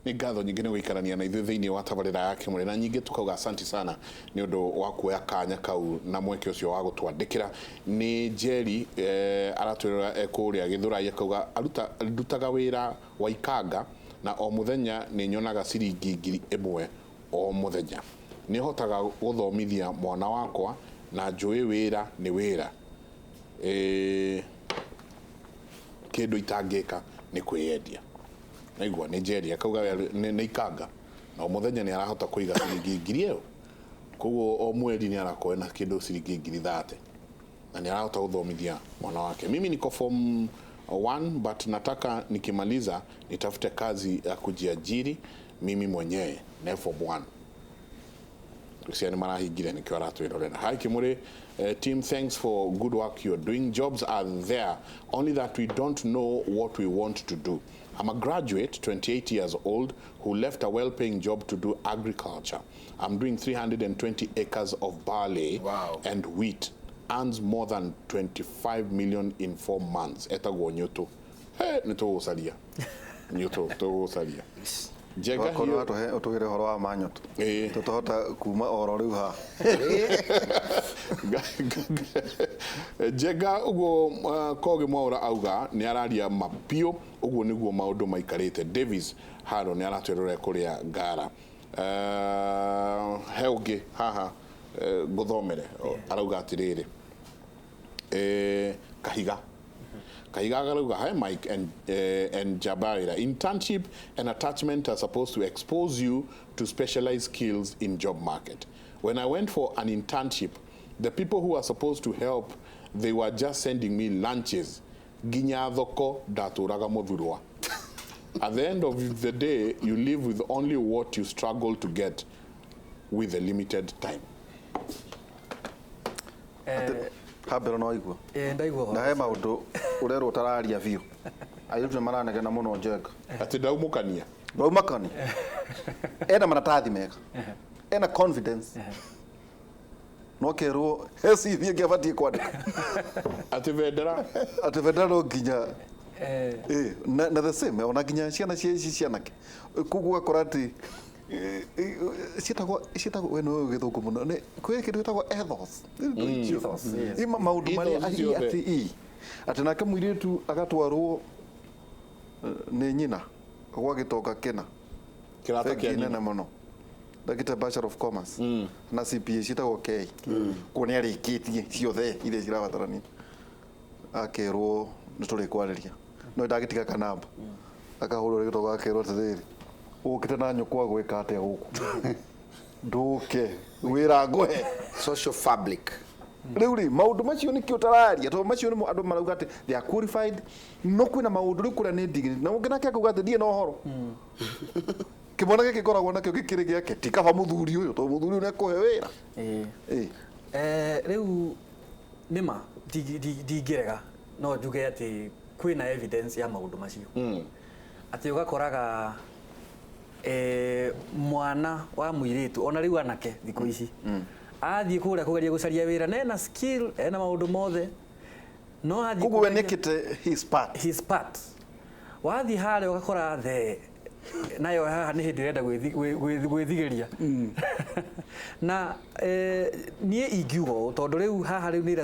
ni ngatho nyingĩ nĩ gũikarania na ithuĩ thĩinĩ wa tabarĩra ya Kimuri na nyingĩ tukauga asanti sana nĩ ũndũ wa kuoya kanya kau na mweke ũcio wa gũtwandĩkĩra. Nĩ Jerry aratwĩra kũrĩa Gĩthũrai akauga arutaga wĩra wa ikanga na o mũthenya nĩ nyonaga ciringi 1,000 o mũthenya. Nĩ hotaga gũthomithia mwana wakwa na njũĩ wĩra nĩ wĩra. Kĩndũ itangĩka nĩ kwĩyendia. Naigua nĩ Jerry akauga nĩ ikanga na o mũthenya nĩ arahota kũiga ciringi 1,000 koguo o mweri nĩ arakoe na kĩndũ ciringi 30,000 na nĩ arahota gũthomithia mwana wake. Mimi niko form 1 but nataka nikimaliza nitafute kazi ya kujiajiri mimi mwenyewe na form 1. Tusiane marahingire nikio aratwirorera. Hi Kimuri team, thanks for good work you're doing. Jobs are there, only that we don't know what we want to do. I'm a graduate, 28 years old, who left a well-paying job to do agriculture. I'm doing 320 acres of barley and wheat. Earns more than 25 million in 4 months. Etagwo Nyoto. Hey, nito usalia. Nyoto to usalia. Jega hiyo utugire horo wa manyoto. Tutohota kuma oro riu ha. Jega ugo koge mwaura auga ni araria mapio ugo niguo maundu maikarite. Davis haro ni aratwerora kuria Ngara. Heuge haha guthomere arauga atiriri. Kahiga. Hi Mike and Jabaira. Internship and attachment are supposed to expose you to specialized skills in job market. When I went for an internship, the people who are supposed to help, they were just sending me lunches. Ginyadhoko daturaga modhurwa. At the end of the day, you live with only what you struggle to get with a limited time. Habero no igwo ndaigwo na he maundu urero utararia biu ayiru maranege na muno Jega ati ndaumukania ena maratathi mega ena confidence no kero hesi thie gavati kwandika ati vendera no ginya na the same ona ginya ciana cianake kugwa korati Sitago weno githuku muno ne kwe kindu gitagwo ethos ima maundu mari ati nake muiritu agatwarwo ni nyina gwa gitoka kena kirata kia nyina muno ndagita Bachelor of Commerce na CPA sitago K kuni arikitie ciothe ire cirabatarani akerwo nituri kwariria no ndagitiga kanamba akahurwo gitoka akerwo tithiri ukite na nyukwa gwika ate guku nduke wira ngohe social fabric riuri maundu macio ni kiutararia to macio ni andu marauga ati they are qualified no kwina maundu ri kura ni degree na ungina kia kuga ati die no horo kibona giki koragwo nakio gikiri giake tikaba muthuri uyu to muthuri ne kuhe wira riu nima digirega no njuge ati kwina evidence ya maundu macio ati ugakoraga mwana wa muiritu ona riu anake thiko ici athie kuria kugeria gucaria wira nena skill ena maundu mothe no athie kugu wenekite his part wathie hare ugakora the nayo haha ni hindi renda gwithigeria na nie ingiugo tondu riu haha riu ni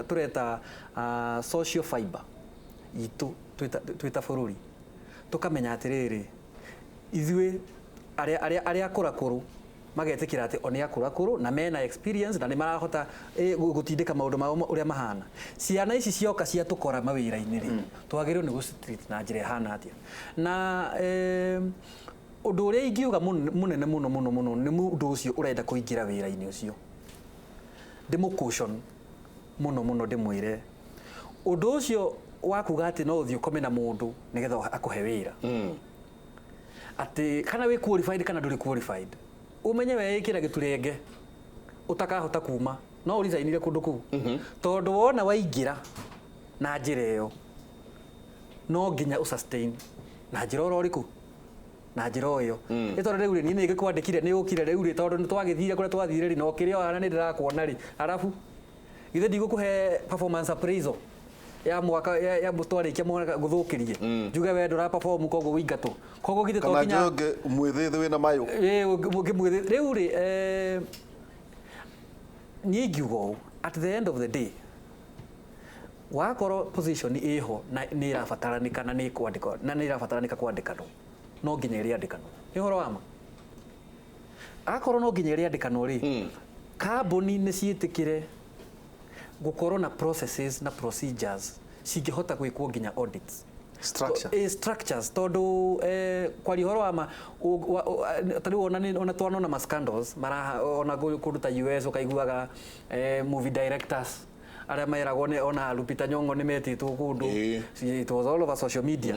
tureta social fiber itu twita bururi tukamenya atiriri ithuĩ aria kurakuru magetikira ati oni akurakuru na mena experience na ni marahota gutindika maundu mao uria mahana ciana ici cioka cia tukora mawira-ini ri twagirwo ni gustreet na njira hana atia na undu uria ingiuga munene muno ni mundu ucio urenda kuingira wira-ini ucio ndimu caution muno ndimwire undu ucio wakuga ati no uthio komena mundu nigetha akuhe wira ati kana we qualified kana nduri qualified umenye we ikira giturenge utakahota kuma no urizainire kundu ku tondu wona waingira na njira iyo no nginya usustain na njira uroriku na njira iyo itondu riu ni ngikwandikire ni ukire riu ri tondu ni twagithire kuria twathire no kirio ana ni ndirakuona ri arafu ithe ndigukuhe performance appraisal ya mwaka ya mutwarikia mwaka guthukirie njuge we ndura perform kogo wingatwo kogo gite to kinya kana njoge mwithithe wina mayo ngimwithe riu ri ni ngiugo at the end of the day wakoro position iho na ni irabataranika na ni kwandika na ni irabataranika kwandikano no nginya iri andikano ni horo wama akoro no nginya iri andikano ri kambuni ni cietikire gukorwo na processes na procedures cingihota gwikwo nginya audits structures tondu kwari horo wama tari ona twanona ma scandals mara ona kuruta US ukaiguaga movie directors aria mairagwo ne ona Lupita Nyong'o ni metitwo kundu it was all over social media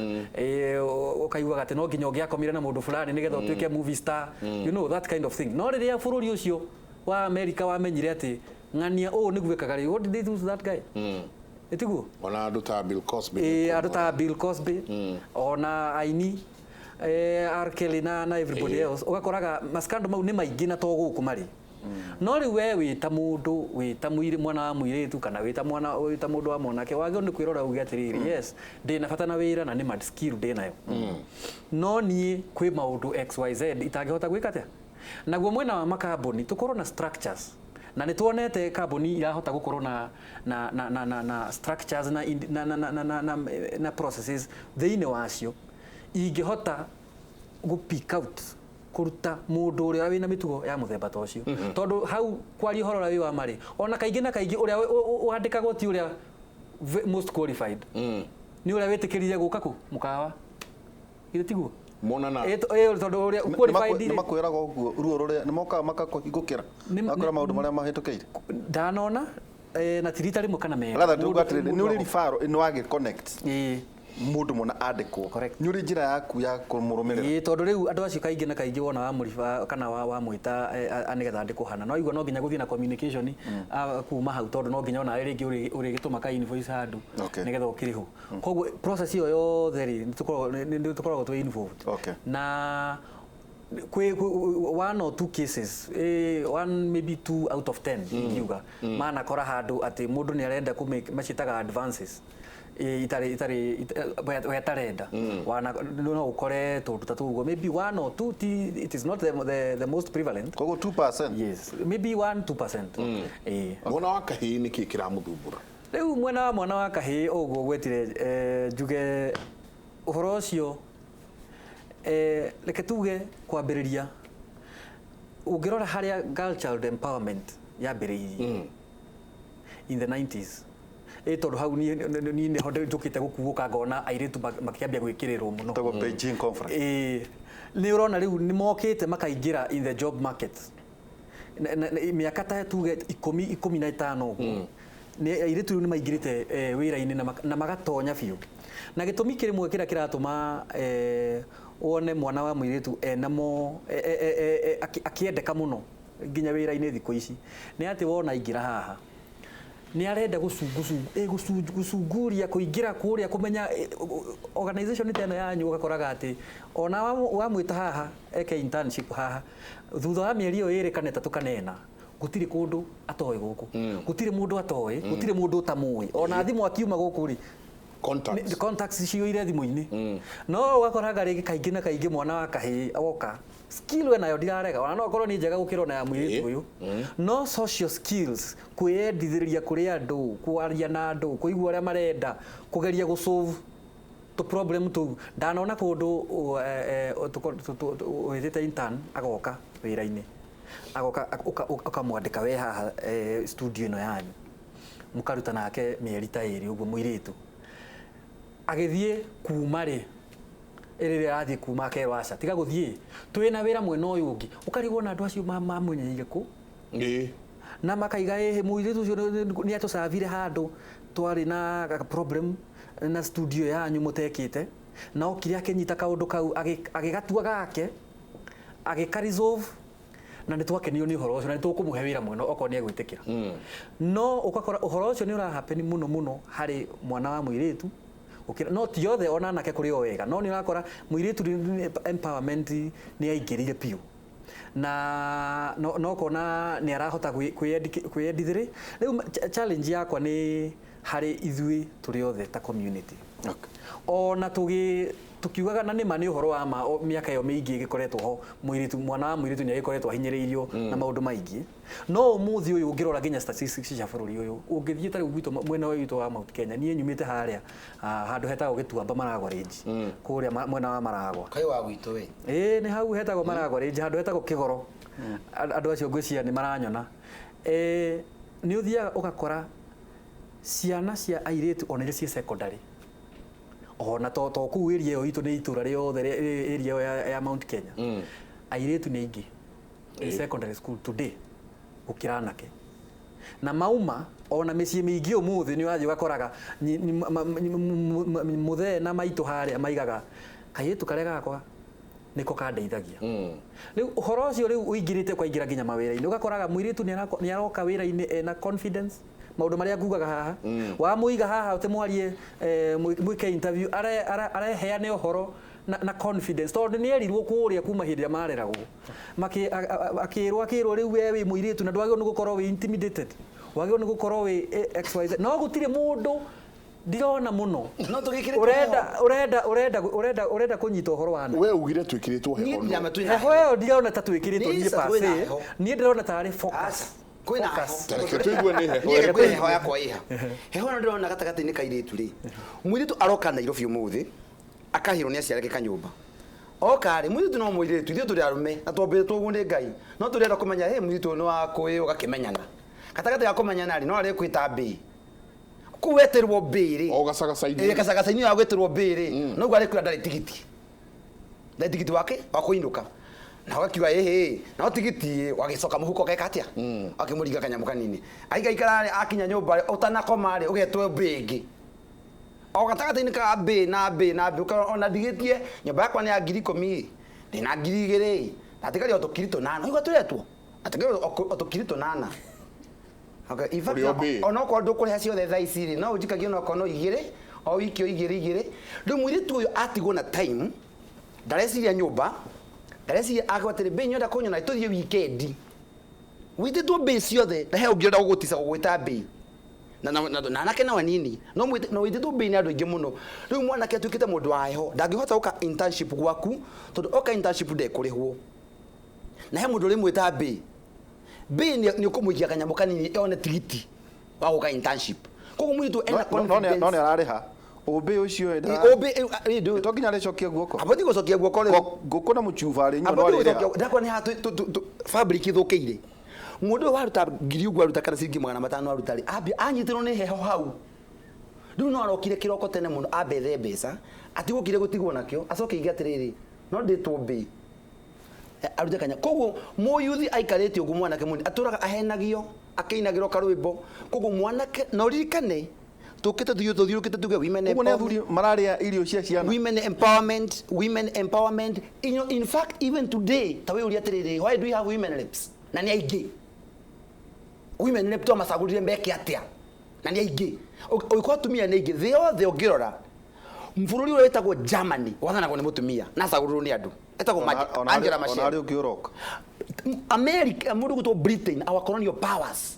ukaiguaga ati no nginya ungiakomire na mundu fulani nigetha utuike movie star you know that kind of thing no riria bururi ucio wa America wamenyire ati ng'ania ni gwikaga ri what did they do to that guy etiguo ona andu ta Bill Cosby ona aini R. Kelly na everybody else ugakoraga maskando mau ni maingi na to guku mari no riu we wita mundu wita muiri mwana wa muiritu kana wita mundu wa mwanake wagio ni kwirora ugi atiriri yes ndina bata na wira na ni mad skill ndinayo no nie kwi maundu XYZ itangihota gwika atia naguo mwena wa makambuni tukorwo na structures na ni tuonete kambuni irahota gukorwo na structures na processes thiini wacio ingihota gu pick out kuruta mundu uria wina mitugo ya muthemba ta ucio tondu hau kwari horora wi wa mari ona kaingi na kaingi uria wandikagwo ti uria most qualified ni uria witikirire guka ku mukawa ile tiguo monana tondu uria qualified ni makwiraga uguo ruo ruria ni moka makakũhingũkĩra makora maundu maria mahĩtũkĩire ndanona na tirita rimwe kana mera rather tuga atĩrĩrĩ nĩ ũrĩ referral no age connect mundu mona andikwo ni uri njira yaku ya kumurumĩrĩra tondu riu andu acio kaingi na kaingi wona wa muriba kana wa mwita anigetha ndikuhana no igwa no nginya guthii na communication kuma hau tondu no nginya ona ringi uri gituma ka invoice handu nigetha ukiriho koguo process iyo yothe ri nitukoragwo twi involved na kwe one or two cases one maybe 2 out of 10 yuga maana kora handu ati mundu ni arenda ku make machitaga advances itari wetarenda wana no ukore to tatugo maybe 1 or 2 it is not the most prevalent kogo 2% yes maybe 1-2% mwana wa kahi ni kikira muthumbura riu mwana wa kahi ugo gwetire njuge uhoro ucio leke tuge kwambiriria ungirora haria girl child empowerment yambiririe in the 90s tondu hau ni honde njukite gukuuka ngona airitu makiambia gwikirirwo muno tago Beijing conference ni urona riu ni mokite makaingira in the job market miaka ta tuge 15 uguo ni airitu ni maingirite wira-ini na magatonya biu na gitumi kirimwe kira kiratuma wone mwana wa muiritu enamo akiendeka muno nginya wira-ini thiku ici ni ati wona ingira haha ni arenda gucunguria kuingira kuria kumenya organization tena yanyu ugakoraga ati ona wa mwita haha eke internship haha thutha wa mieri iyo iri kana 3 kana 4 gutiri kundu atoy guku gutiri mundu atoy gutiri mundu tamui ona thimu akiuma guku ri contacts cio ire thimu-ini no ugakoraga ringi kaingi na kaingi mwana wa kahi agoka skill we nayo ndirarega ona no korwo ni njega gukira na ya mwiritu uyu no social skills kwendithiriria kuri andu kwaria na andu kuigua aria marenda kugeria gu solve to problem tu ndanona kundu withite intern agoka wira-ini agoka ukamwandika we haha studio ino yanyu mukaruta nake mieri ta iri uguo mwiritu agithie kuma ri iriria athie kuma ke waca tiga guthie twina wira mwena uyu ungi ukarigwo na andu acio mamwenyeire ku na makaiga muiritu ucio ni atusavire handu twari na problem na studio yanyu mutekite na okire akenyita kaundu kau agigatua gake agikarisolve na nitwakenio ni uhoro ucio na nitukumuhe wira mwena oko ni egwitikira no ukakora uhoro ucio ni ura happen muno hari mwana wa muiritu no ti yothe ona nake kuri o wega no ni urakora muiritu empowerment ni aingirire piu na no kona ni arahota kwiyendithiri riu challenge yakwa ni hari ithui turi othe ta community. Okay. Ona tukiugaga na nima ni uhoro wa ma miaka yo miingi gikoretwo ho mwana wa muiritu ni agikoretwo hinyiriirio na maundu maingi no umuthi uyu ngirora ginya statistics cia bururi uyu ungithie tari gwito mwena wa wito wa Mount Kenya nie nyumite haria handu hetagwo Gituamba Maragwa Range kuria mwena wa Maragwa kai wa gwito we ni hau hetagwo Maragwa Range handu hetagwo Kigoro andu acio ngwiciria ni maranyona ni uthiaga ugakora ciana cia airitu ona cia secondary ona to ku area yo itu ni itura riothe area ya Mount Kenya airetu ni ingi in secondary school today ukiranake na mauma ona micii mingi umuthi ni wathi ugakoraga muthe na maitu haria maigaga kairetu karia gakwa niko kandeithagia riu uhoro ucio riu uingirite kwaingira nginya mawira-ini ugakoraga muiritu ni aroka wira-ini na confidence maundu maria ngugaga haha wa muiga haha utemwarie mwike interview areheane uhoro na confidence tondu ni erirwo kuria kuma hindi ya mareragwo akirwo riu we wi muiritu na ndwagio ni gukorwo wi intimidated wagio ni gukorwo wi XYZ no gutire mundu ndirona muno no tugikire urenda kunyita uhoro wa we ugire twikiritwo heho heho yo ndirona ta twikiritwo ni pase ni ndirona tari focus kwina tuigwe ni heho kwina heho yakwa iha heho no ndirona gatagati ni kairitu ri muiritu aroka Nairobi umuthi akahiro ni aciareke kanyumba okari muiritu no muiritu ithio turi arume na twambetwo gundi Ngai no turenda kumenya he muiritu no akui ugakimenyana gatagati ga kumenyana ri no ari kwita mbi kuweterwo mbiri o gacagacaini gacagacaini ya gweterwo mbiri no gwari kura ndari tigiti wake wa kuinduka na wakiwa na tigiti wagicoka muhuko geka atia akimuriga kanyamu kanini aigaikara akinya nyumba utanakoma ri ugetwe mbingi o gatagati-ini ka mbi na ona ndigitie nyumba yakwa ni ya 10,000 ndina 2,000 atigari otukirito 8 igwa turetwo atigari otukirito 8 in fact ona ko ndukuriha ciothe thaa ici ri no ujikagie no kono igire o wiki o igire riu muiritu uyu atigwo na time ndareciria nyumba ndareciria agwatere be nyoda kunyona tuthie weekend wititwo be ciothe na he ungirenda gugutisa gugwita be na nake na wanini no wititwo be ni andu ingi muno riu mwanake atukite mundu wa heho ndangihota uka internship gwaku tondu oka internship ndekurihwo na he mundu rimwe ta be ni ukumuikia kanyamu kanini one tigiti wa guka internship koguo mwitu ena confidence no arariha obe ucio enda obe to ginya recokia guoko abodi gucokia guoko ri guko na muchuva ri nyo ri ndakwa ni hatu fabric ithukiire mundu waruta ngiri ugwa ruta kana ciringi 500 waruta ri anyitirwo ni heho hau riu no arokire kiroko tene muno abethe mbeca atigukire gutigwo nakio acoke iga atiriri no nditwo mbi aruta kanya koguo muyuthi aikarete ugu mwanake mundi aturaga ahenagio akeinagiro karwimbo koguo mwanake no ririkane tukite tuthiurukite tuge women empowerment mararia irio cia ciana women empowerment in fact even today tawe uri atiriri why do we have women reps na ni aigi women rep to masagurire mbeke atia na ni aigi uko atumia ni aigi the ogirora mfururi ule wetagwo Germany wathanagwo ni mutumia na sagururu ni andu etagwo Angela Merkel onari ukioroka America mundu gutwo Britain our colonial powers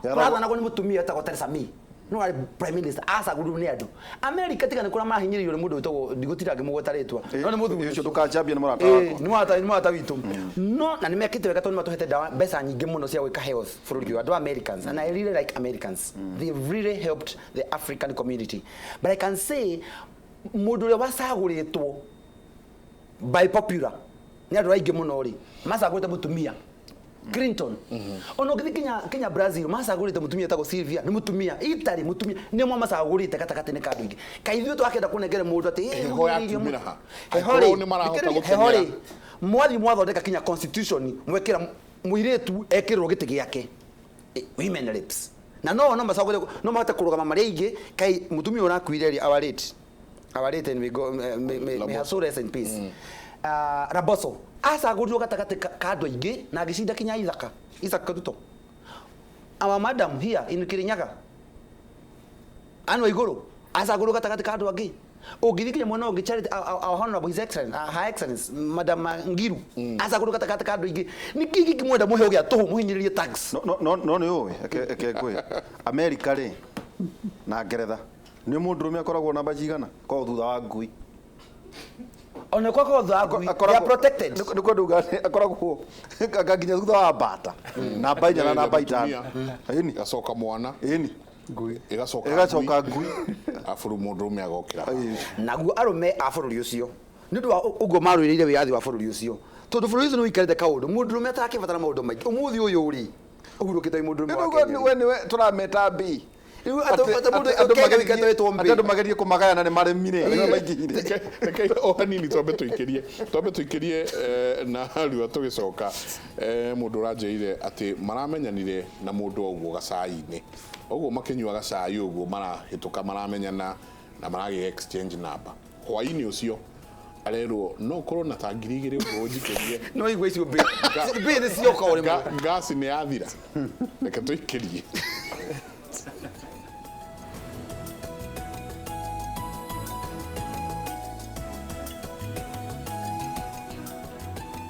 wathanagwo ni mutumia etagwo Theresa May no ari prime minister asagururu ni andu America tigane kura mahinyiririo ni mundu wetagwo ndigutirange mugwetaritwa no ni muthu ucio ndukajambia ni murata wako ni murata witu no na nimekite wega tondu matuhete dawa mbeca nyingi muno cia gwika health bururi wa andu Americans and I really like Americans they really helped the African community but I can say mundu ule wasaguritwo by popular ni andu aingi muno ri masagurite mutumia Clinton ono Kenya Brazil masagurite mutumia tago Sylvia ni mutumia Italy mutumia ni mwa masagurite katakate ne kandu ingi kaithio to akenda kunengere mundu ati hehori mwathi mwathondeka Kenya constitution mwekera muiretu ekirwo giti giake women reps na no masagurite no mahota kurugama mari ingi kai mutumia urakuire ri our late and we go may have so rest in peace Raboso asagurwo katakate kado ingi na gishinda Kenya Isaka Tuto our madam here in Kirinyaga anwa iguru asagurwo katakate kado agi ogithikire mwana ogi charity our honorable his excellence her excellence madam Ngiru asagurwo katakate kado ingi ni kiki kimwenda muhe ogi atuhu muhinyiririe tax no ni owe eke kwe America ri na Ngeretha nĩ mũndũrũme akoragwo namba cigana ko thutha wa ngui ona kwa thagui ya protected nĩ kwendu akoragwo nginya thutha wa mbata namba 4 na namba 5 ĩni gacoka mwana ĩni ngui igacoka ngui afuru mũndũrũme agokĩra naguo arume a bũrũri ũcio nĩ ũndũ wa ũguo marũĩrĩire wĩyathi wa bũrũri ũcio tondũ bũrũri ũcio nĩ ũikarĩte kaũndũ mũndũrũme atakĩbatara maũndũ maingĩ ũmũthĩ ũyũ rĩ ũhurũkĩte mũndũrũme wa Kenya we nĩwe tũrameta mbii andũ magerie kũmagayana nĩ maremire rekei o hanini twambe tũikĩrie na riũa tũgĩcoka mũndũ ũranjĩrire atĩ maramenyanire na mũndũ ũguo gacai-inĩ ũguo makĩnyua gacai ũguo marahĩtũka maramenyana na maragĩa exchange number hwaĩ-inĩ ũcio arerwo no korwo na ta 2,000 ũguo njikĩrie no igwe icio mbĩ nĩ cioka ũrĩ ngasi nĩ yathira reke tũikĩrie